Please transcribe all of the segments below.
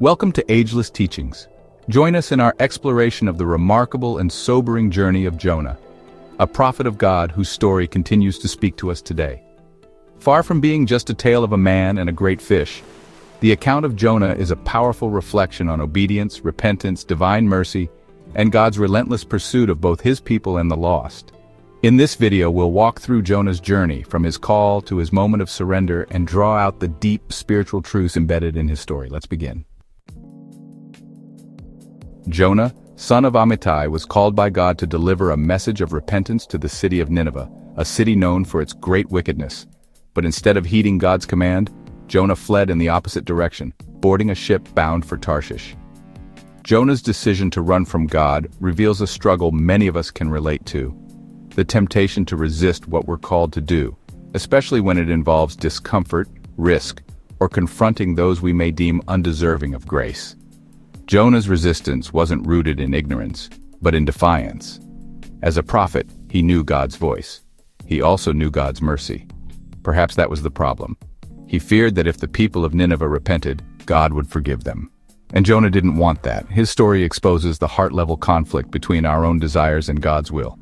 Welcome to Ageless Teachings. Join us in our exploration of the remarkable and sobering journey of Jonah, a prophet of God whose story continues to speak to us today. Far from being just a tale of a man and a great fish, the account of Jonah is a powerful reflection on obedience, repentance, divine mercy, and God's relentless pursuit of both his people and the lost. In this video, we'll walk through Jonah's journey from his call to his moment of surrender and draw out the deep spiritual truths embedded in his story. Let's begin. Jonah, son of Amittai, was called by God to deliver a message of repentance to the city of Nineveh, a city known for its great wickedness. But instead of heeding God's command, Jonah fled in the opposite direction, boarding a ship bound for Tarshish. Jonah's decision to run from God reveals a struggle many of us can relate to: the temptation to resist what we're called to do, especially when it involves discomfort, risk, or confronting those we may deem undeserving of grace. Jonah's resistance wasn't rooted in ignorance, but in defiance. As a prophet, he knew God's voice. He also knew God's mercy. Perhaps that was the problem. He feared that if the people of Nineveh repented, God would forgive them. And Jonah didn't want that. His story exposes the heart-level conflict between our own desires and God's will,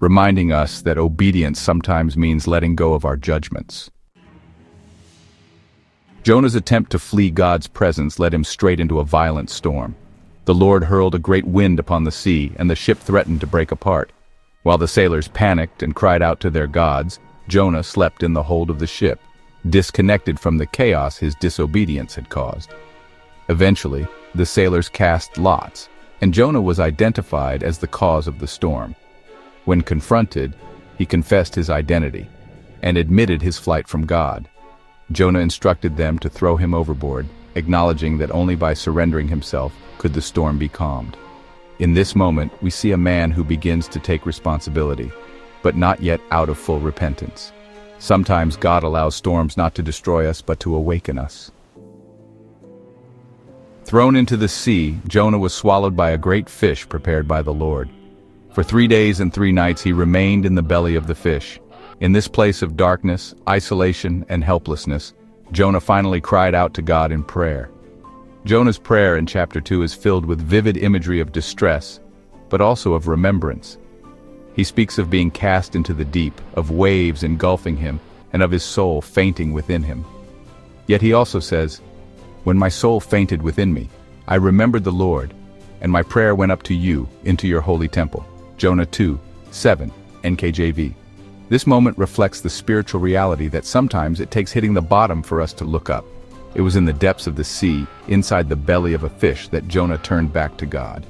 reminding us that obedience sometimes means letting go of our judgments. Jonah's attempt to flee God's presence led him straight into a violent storm. The Lord hurled a great wind upon the sea, and the ship threatened to break apart. While the sailors panicked and cried out to their gods, Jonah slept in the hold of the ship, disconnected from the chaos his disobedience had caused. Eventually, the sailors cast lots, and Jonah was identified as the cause of the storm. When confronted, he confessed his identity and admitted his flight from God. Jonah instructed them to throw him overboard, acknowledging that only by surrendering himself could the storm be calmed. In this moment, we see a man who begins to take responsibility, but not yet out of full repentance. Sometimes God allows storms not to destroy us, but to awaken us. Thrown into the sea, Jonah was swallowed by a great fish prepared by the Lord. For 3 days and 3 nights he remained in the belly of the fish. In this place of darkness, isolation, and helplessness, Jonah finally cried out to God in prayer. Jonah's prayer in chapter 2 is filled with vivid imagery of distress, but also of remembrance. He speaks of being cast into the deep, of waves engulfing him, and of his soul fainting within him. Yet he also says, "When my soul fainted within me, I remembered the Lord, and my prayer went up to you, into your holy temple." Jonah 2:7, NKJV. This moment reflects the spiritual reality that sometimes it takes hitting the bottom for us to look up. It was in the depths of the sea, inside the belly of a fish, that Jonah turned back to God.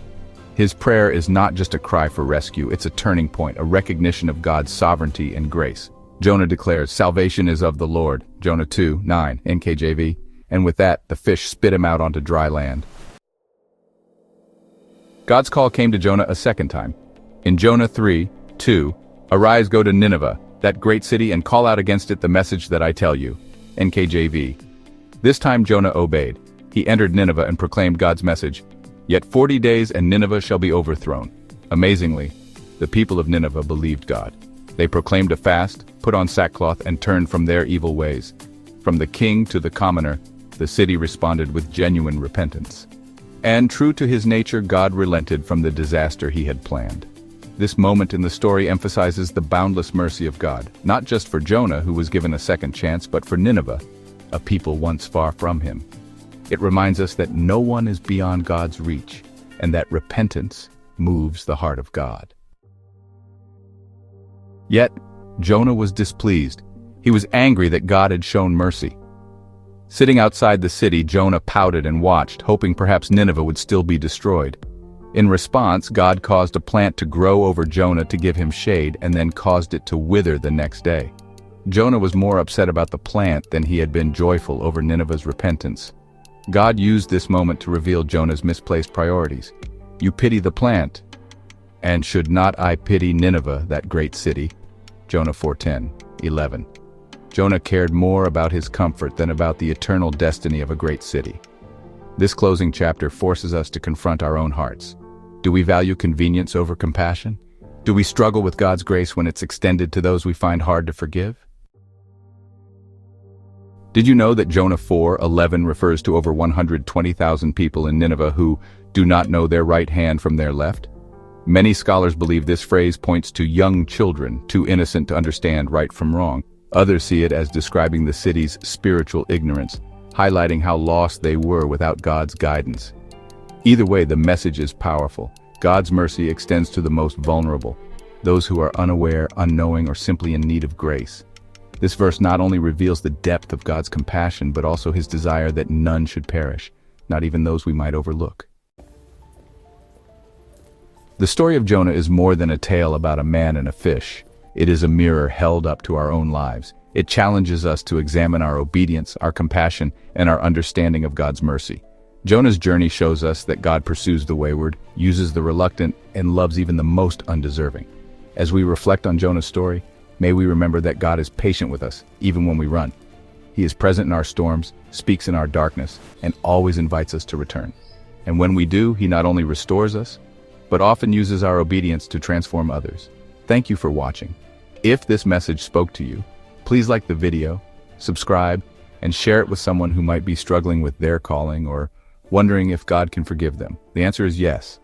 His prayer is not just a cry for rescue, it's a turning point, a recognition of God's sovereignty and grace. Jonah declares, "Salvation is of the Lord." Jonah 2:9, NKJV. And with that, the fish spit him out onto dry land. God's call came to Jonah a second time. In Jonah 3:2, "Arise, go to Nineveh, that great city, and call out against it the message that I tell you." NKJV. This time Jonah obeyed. He entered Nineveh and proclaimed God's message. "Yet 40 days and Nineveh shall be overthrown." Amazingly, the people of Nineveh believed God. They proclaimed a fast, put on sackcloth, and turned from their evil ways. From the king to the commoner, the city responded with genuine repentance. And true to his nature, God relented from the disaster he had planned. This moment in the story emphasizes the boundless mercy of God, not just for Jonah, who was given a second chance, but for Nineveh, a people once far from him. It reminds us that no one is beyond God's reach, and that repentance moves the heart of God. Yet, Jonah was displeased. He was angry that God had shown mercy. Sitting outside the city, Jonah pouted and watched, hoping perhaps Nineveh would still be destroyed. In response, God caused a plant to grow over Jonah to give him shade, and then caused it to wither the next day. Jonah was more upset about the plant than he had been joyful over Nineveh's repentance. God used this moment to reveal Jonah's misplaced priorities. "You pity the plant, and should not I pity Nineveh, that great city?" Jonah 4:10-11. Jonah cared more about his comfort than about the eternal destiny of a great city. This closing chapter forces us to confront our own hearts. Do we value convenience over compassion? Do we struggle with God's grace when it's extended to those we find hard to forgive? Did you know that Jonah 4:11 refers to over 120,000 people in Nineveh who do not know their right hand from their left? Many scholars believe this phrase points to young children, too innocent to understand right from wrong. Others see it as describing the city's spiritual ignorance, highlighting how lost they were without God's guidance. Either way, the message is powerful. God's mercy extends to the most vulnerable, those who are unaware, unknowing, or simply in need of grace. This verse not only reveals the depth of God's compassion, but also his desire that none should perish, not even those we might overlook. The story of Jonah is more than a tale about a man and a fish. It is a mirror held up to our own lives. It challenges us to examine our obedience, our compassion, and our understanding of God's mercy. Jonah's journey shows us that God pursues the wayward, uses the reluctant, and loves even the most undeserving. As we reflect on Jonah's story, may we remember that God is patient with us, even when we run. He is present in our storms, speaks in our darkness, and always invites us to return. And when we do, he not only restores us, but often uses our obedience to transform others. Thank you for watching. If this message spoke to you, please like the video, subscribe, and share it with someone who might be struggling with their calling or wondering if God can forgive them. The answer is yes.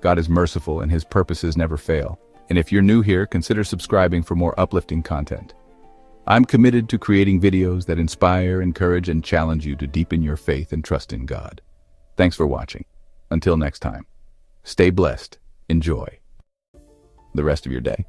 God is merciful and his purposes never fail. And if you're new here, consider subscribing for more uplifting content. I'm committed to creating videos that inspire, encourage, and challenge you to deepen your faith and trust in God. Thanks for watching. Until next time, stay blessed. Enjoy the rest of your day.